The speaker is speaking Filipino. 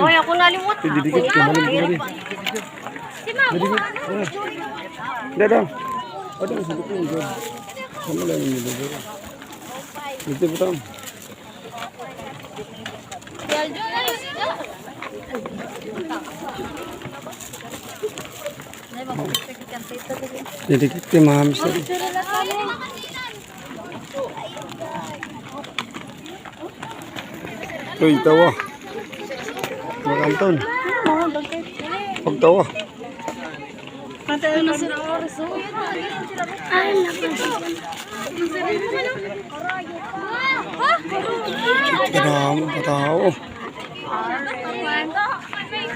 Oy, ako nalimot. Si Mama. Dadah. Ada masuk ke ini. Sama lah ini dulu. Itu betul. Jadi kita maham sekali. Tuh tawa. Makanton. Pagtawa. Kenapa tahu?